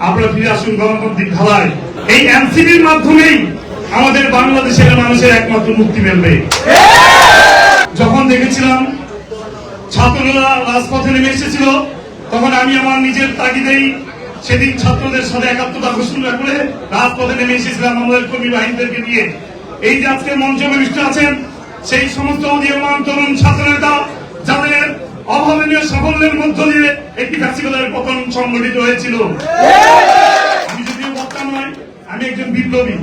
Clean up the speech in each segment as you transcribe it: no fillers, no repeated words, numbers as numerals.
আপনারা ফিরে আসুন গণতান্ত্রিক ধারায়। এই এনসিপির মাধ্যমেই আমাদের বাংলাদেশের মানুষের একমাত্র মুক্তি মিলবে। যখন দেখেছিলাম ছাত্ররা রাজপথে নেমে এসেছিল, তখন আমি আমার নিজের তাগিদেই সেদিন ছাত্রদের সাথে একাত্মতা ঘোষণা করে রাজপথে নেমে এসেছিলাম আমাদের কর্মী বাহিনীদেরকে নিয়ে। এই যে আজকে মঞ্চে বিশিষ্ট আছেন সেই সমস্ত উদীয়মান তরুণ ছাত্র নেতা, যাদের অভাবনীয় সাফল্যের মধ্য দিয়ে একটি ফ্যাসিবাদের পতন সংগঠিত হয়েছিল। আমি যদিও বক্তা নয়, আমি একজন বিপ্লবী।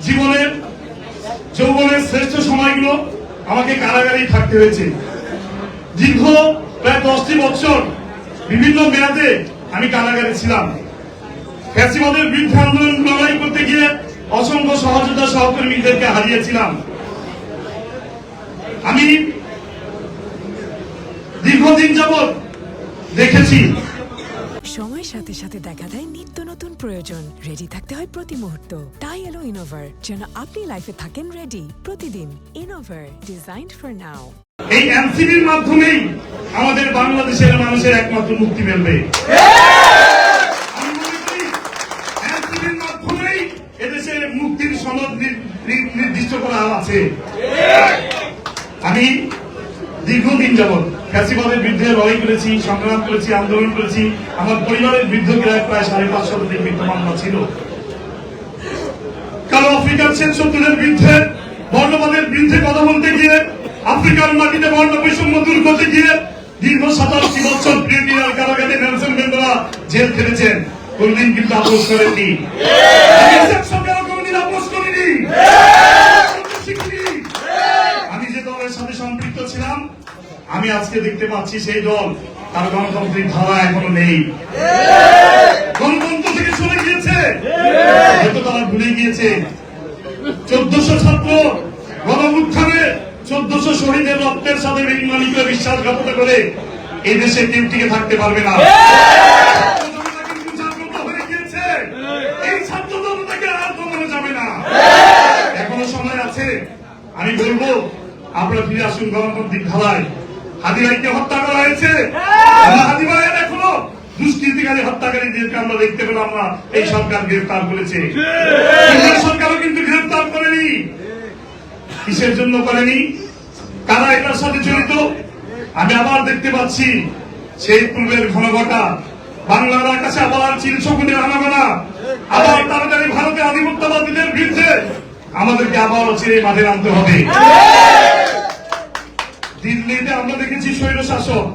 জীবনের যৌবনের শ্রেষ্ঠ সময়গুলো আমাকে কারাগারেই থাকতে হয়েছে। দীর্ঘ প্রায় 10টি বছর বিভিন্ন মেয়াদে আমি কারাগারে ছিলাম। ফ্যাসিবাদের বিরুদ্ধে আন্দোলন লড়াই করতে গিয়ে অসংখ্য সহযোদ্ধা সহকর্মীদেরকে হারিয়েছিলাম। আমি দীর্ঘদিন যাবৎ দেখেছি সময়ের সাথে সাথে দেখা দেয় নিত্য নতুন প্রয়োজন। রেডি থাকতে হয় প্রতি মুহূর্ত। তাই এলো ইনোভার, যেন আপনি লাইফে থাকেন রেডি প্রতিদিন। Innova, designed for now. এই এনসিপির মাধ্যমেই আমাদের বাংলাদেশের মানুষের একমাত্র মুক্তি মিলবে। আমি মনে করি এনসিপির মাধ্যমেই এদেশে মুক্তির সনদ নির্দিষ্ট করা আছে। আমি দীর্ঘদিন যাবৎ ফ্যাসিবাদের বিরুদ্ধে লড়াই করেছি, সংগ্রাম করেছি, আন্দোলন করেছি। আমার পরিবারের বিরুদ্ধে প্রায় 550 মিথ্যা মামলা ছিল। কারণ আফ্রিকার শ্বেত শত্রুদের বিরুদ্ধে, বর্ণবাদের বিরুদ্ধে কথা বলতে গিয়ে, আফ্রিকার মাটিতে বর্ণ বৈষম্য দূর করতে গিয়ে দীর্ঘ 87 বছর ব্রিটেনের কারাগারে নেলসন ম্যান্ডেলা জেল খেটেছেন। কোনদিন কিন্তু আপোষ করেননি। কোনদিন আপোষ করিনি। আমি যে দলের সাথে সম্পৃক্ত ছিলাম, আমি আজকে দেখতে পাচ্ছি সেই দল তার গণতান্ত্রিক ধারা এখনো নেই। গণতন্ত্র থেকে সরে গিয়েছে, হয়তো তারা ভুলে গিয়েছে 1400 ছাত্র গণঅভ্যুত্থানে 1400 শহীদের রক্তের সাথে বেঈমানি করে বিশ্বাসঘাতকতা করে এই দেশে কেউ টিকে থাকতে পারবে না। এই ছাত্র জনতাকে আর কমানো যাবে না। এখনো সময় আছে। আমি বলবো আপনারা ফিরে আসুন গণতান্ত্রিক ধারায়। হাদি ভাইকে হত্যা করা হয়েছে, হাদি ভাইয়ের এখনো দুষ্কৃতিকারী হত্যাকারীদেরকে আমরা দেখতে পেলাম না। এই সরকার গ্রেফতার করেছে, সরকারও কিন্তু গ্রেফতার করেনি। কিসের জন্য করেনি? কারা এটার সাথে জড়িত? আমি আবার দেখতে পাচ্ছি সেই পূর্বের ঘনঘটা বাংলার আকাশে আবার চিল শকুনের আনাগোনা, আবার তাড়াতাড়ি ভারতের আধিপত্যবাদীদের বিরুদ্ধে আমাদেরকে আবার চিরে মাঠে নামতে হবে। দিল্লিতে আমরা দেখেছি স্বৈর শাসক।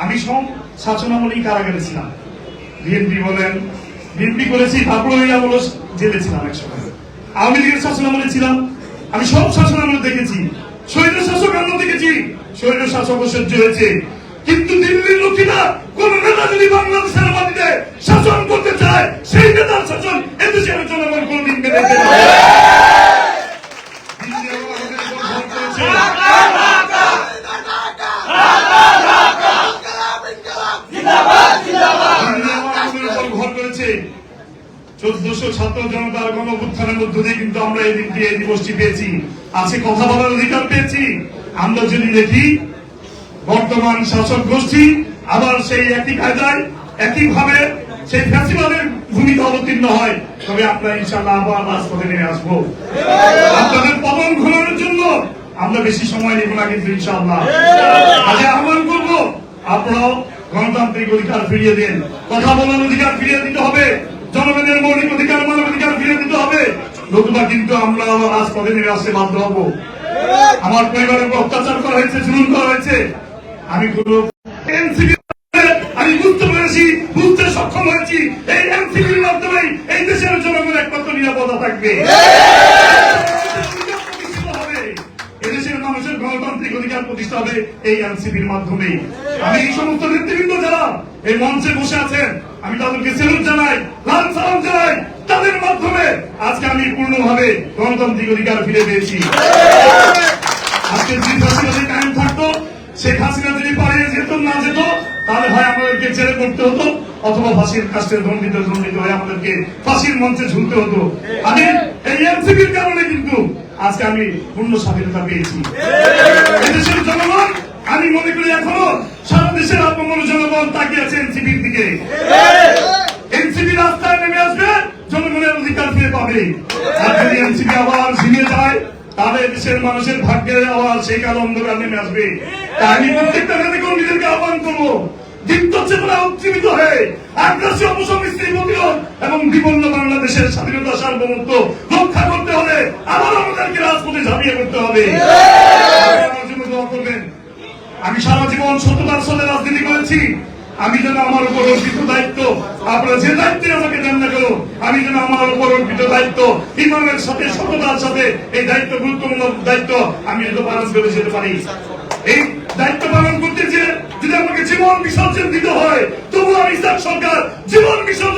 আমি সব শাসনামলেই কারাগারে ছিলাম। বিএনপি বলেন, বিএনপি করেছি, তারপরে আমলে জেলে ছিলাম একসময়। আওয়ামী লীগের শাসনামলে ছিলাম। আমি সব শাসনামলে দেখেছি। স্বৈর শাসক আমরা দেখেছি, স্বৈর শাসক সহ্য হয়েছে। কিন্তু দিল্লির লোকেরা কোন নেতা যদি বাংলাদেশের মাটিতে শাসন করতে চায়, সেই নেতার শাসন এদেশের জনগণ কোনদিন মেনে নেবে না। ঘর করেছে 1400 ছাত্র জনতার গণঅভ্যুত্থানের মধ্য দিয়ে কিন্তু আমরা এই দিনটি, এই দিবসটি পেয়েছি। আছে কথা বলার অধিকার পেয়েছি। আমরা যদি দেখি বর্তমান শাসক গোষ্ঠী আবার সেই একই কায়দায় একইভাবে সেই ফ্যাসিবাদের ভূমিকা অবতীর্ণ হয়, তবে আপনারা ইনশাআল্লাহ আবার রাজপথে নেমে আসবো। আপনাদের পতন ঘোরানোর জন্য আমরা বেশি সময় নেব না, কিন্তু ইনশাআল্লাহ আজকে আহ্বান করবো আপনারাও গণতান্ত্রিক অধিকার ফিরিয়ে দেন। কথা বলার অধিকার ফিরিয়ে দিতে হবে। জনগণের মৌলিক অধিকার, মানব অধিকার ফিরিয়ে দিতে হবে। নতুবা কিন্তু আমরা আবার রাজপথে নেমে আসতে বাধ্য হবো। আমার পরিবারের উপর অত্যাচার করা হয়েছে, জুলুম করা হয়েছে। আমি আমি বুঝতে পেরেছি, বুঝতে সক্ষম হয়েছি। এই এনসিপির মাধ্যমে এই দেশের জনগণ একমাত্র নিরাপত্তা থাকবে। এদেশের মানুষের গণতান্ত্রিক অধিকার প্রতিষ্ঠা হবে এই এনসিপির মাধ্যমে। আমি এই সমস্ত নেতৃবৃন্দ যারা এই মঞ্চে বসে আছেন, আমি তাদেরকে সেলুট জানাই, লাল সালাম জানাই। তাদের মাধ্যমে আজকে আমি পূর্ণভাবে গণতান্ত্রিক অধিকার ফিরে পেয়েছি। আজকে যে ফাঁসিবাদী কায়েম থাকতো, শেখ হাসিনা যদি পালিয়ে যেত না যেত, তাহলে হয় আমাদেরকে জেলে করতে হতো, অথবা ফাঁসির কাস্টে দণ্ডিত হয়ে আমাদেরকে ফাঁসির মঞ্চে ঝুলতে হতো। আমি এই এনসিপির কারণে কিন্তু আজকে আমি পূর্ণ স্বাধীনতা পেয়েছি। এদেশের জনগণ, আমি মনে করি এখনো সারা দেশের আপামর জনগণ তাকিয়ে আছে এনসিপির দিকে। হবে। আর যদি এনসিপি আবার ঝিমিয়ে যায়, তাহলে দেশের মানুষের ভাগ্যে আবার সেই কালো অন্ধকার নেমে আসবে। তাই আমি প্রত্যেকটা নেতা কর্মীদেরকে আহ্বান করবো, দীপ্ত চেতনা উজ্জীবিত হয়ে আগ্রাসী অপসংস্কৃতি প্রতিরোধ এবং বিপন্ন বাংলাদেশের স্বাধীনতা সার্বভৌমত্ব রক্ষা করতে হলে আবার আমাদেরকে রাজপথে ঝাঁপিয়ে করতে হবে। আমার জন্য দোয়া করবেন। আমি সারা জীবন সততার সাথে রাজনীতি করেছি। আমি যেন আমার উপর অর্পিত দায়িত্ব, আপনারা যে দায়িত্বে আমাকে দেন না কেন, আমি যেন আমার উপর অর্পিত দায়িত্ব ইমানের সাথে সততার সাথে এই দায়িত্ব, গুরুত্বপূর্ণ দায়িত্ব আমি যেন পালন করে যেতে পারি। এই দায়িত্ব পালন করতে যে যদি আমাকে জীবন বিসর্জন দিতে হয়, তবু আমি ইসলাম সরকার জীবন বিসর্জন